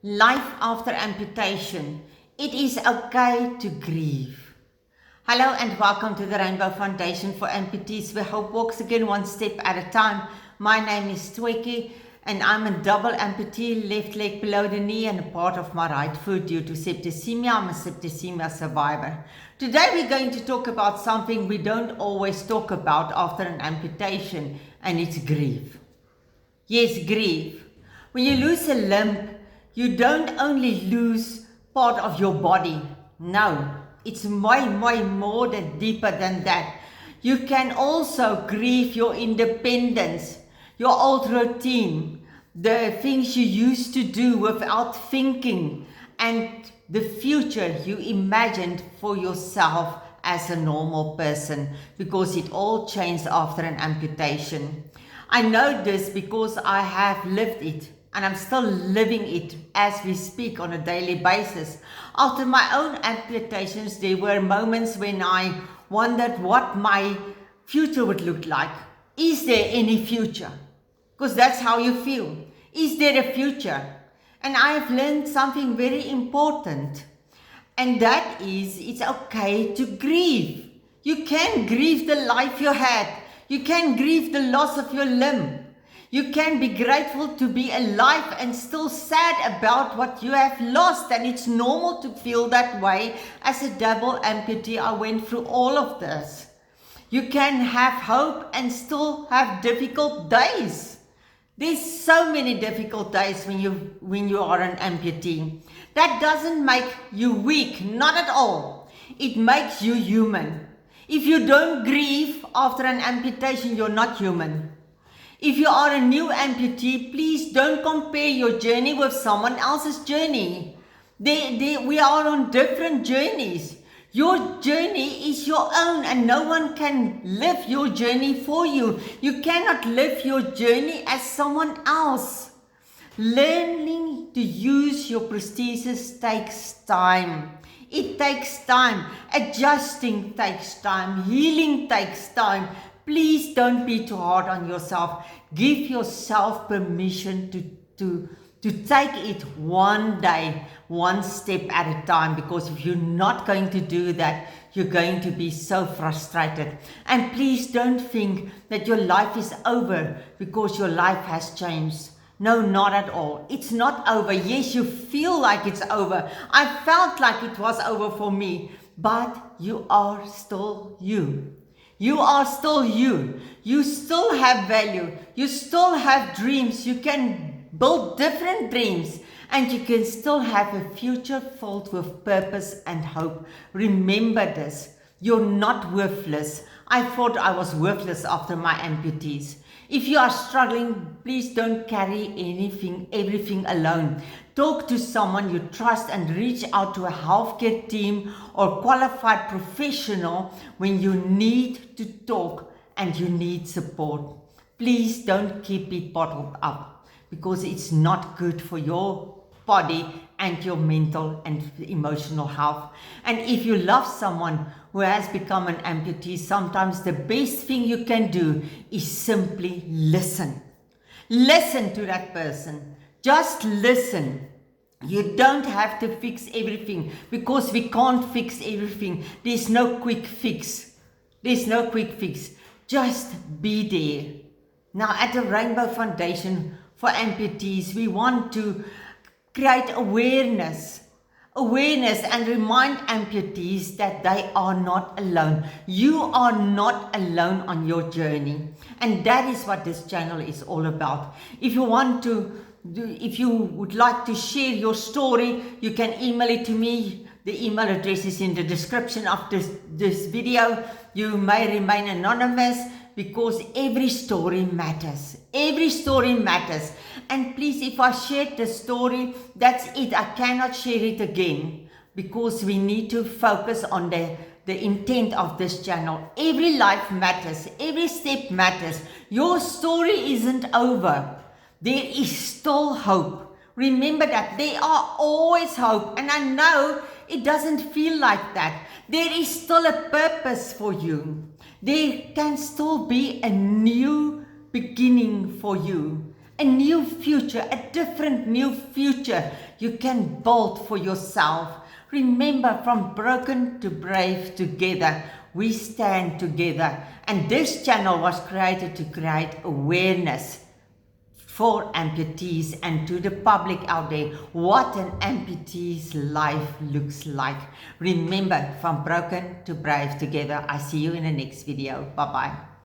Life after amputation. It is okay to grieve. Hello and welcome to the Rainbow Foundation for Amputees, where hope walks again one step at a time. My name is Tweki and I'm a double amputee, left leg below the knee and a part of my right foot due to septicemia. I'm a septicemia survivor. Today we're going to talk about something we don't always talk about after an amputation, and it's grief. Yes, grief. When you lose a limb, you don't only lose part of your body. No, it's way more than deeper than that. You can also grieve your independence, your old routine, the things you used to do without thinking, and the future you imagined for yourself as a normal person, because it all changed after an amputation. I know this because I have lived it. And I'm still living it as we speak on a daily basis. After my own amputations, there were moments when I wondered what my future would look like. Is there any future? Because that's how you feel. Is there a future? And I have learned something very important. And that is, it's okay to grieve. You can grieve the life you had. You can grieve the loss of your limb. You can be grateful to be alive and still sad about what you have lost, and it's normal to feel that way. As a double amputee, I went through all of this. You can have hope and still have difficult days. There's so many difficult days when you are an amputee. That doesn't make you weak, not at all. It makes you human. If you don't grieve after an amputation, you're not human. If you are a new amputee, please don't compare your journey with someone else's journey. We are on different journeys. Your journey is your own and no one can live your journey for you. You cannot live your journey as someone else. Learning to use your prosthesis takes time. It takes time. Adjusting takes time. Healing takes time. Please don't be too hard on yourself. Give yourself permission to take it one day, one step at a time, because if you're not going to do that, you're going to be so frustrated. And please don't think that your life is over because your life has changed. No, not at all. It's not over. Yes, you feel like it's over. I felt like it was over for me, but you are still you. You are still you. You still have value. You still have dreams. You can build different dreams. And you can still have a future filled with purpose and hope. Remember this. You're not worthless. I thought I was worthless after my amputees. If you are struggling, please don't carry everything alone. Talk to someone you trust and reach out to a healthcare team or qualified professional when you need to talk and you need support. Please don't keep it bottled up, because it's not good for your body and your mental and emotional health. And if you love someone who has become an amputee, sometimes the best thing you can do is simply listen. Listen to that person. Just listen. You don't have to fix everything, because we can't fix everything. There's no quick fix. There's no quick fix. Just be there. Now, at the Rainbow Foundation for Amputees, we want to create awareness and remind amputees that they are not alone. You are not alone on your journey. And that is what this channel is all about. If you would like to share your story, you can email it to me. The email address is in the description of this video. You may remain anonymous, because every story matters. Every story matters. And please, if I shared the story, that's it. I cannot share it again, because we need to focus on the intent of this channel. Every life matters. Every step matters. Your story isn't over. There is still hope. Remember that. There are always hope. And I know it doesn't feel like that. There is still a purpose for you. There can still be a new beginning for you. a new future, a different new future you can build for yourself. Remember, from broken to brave together, we stand together. And this channel was created to create awareness for amputees and to the public out there what an amputee's life looks like. Remember, from broken to brave together. I see you in the next video. Bye-bye.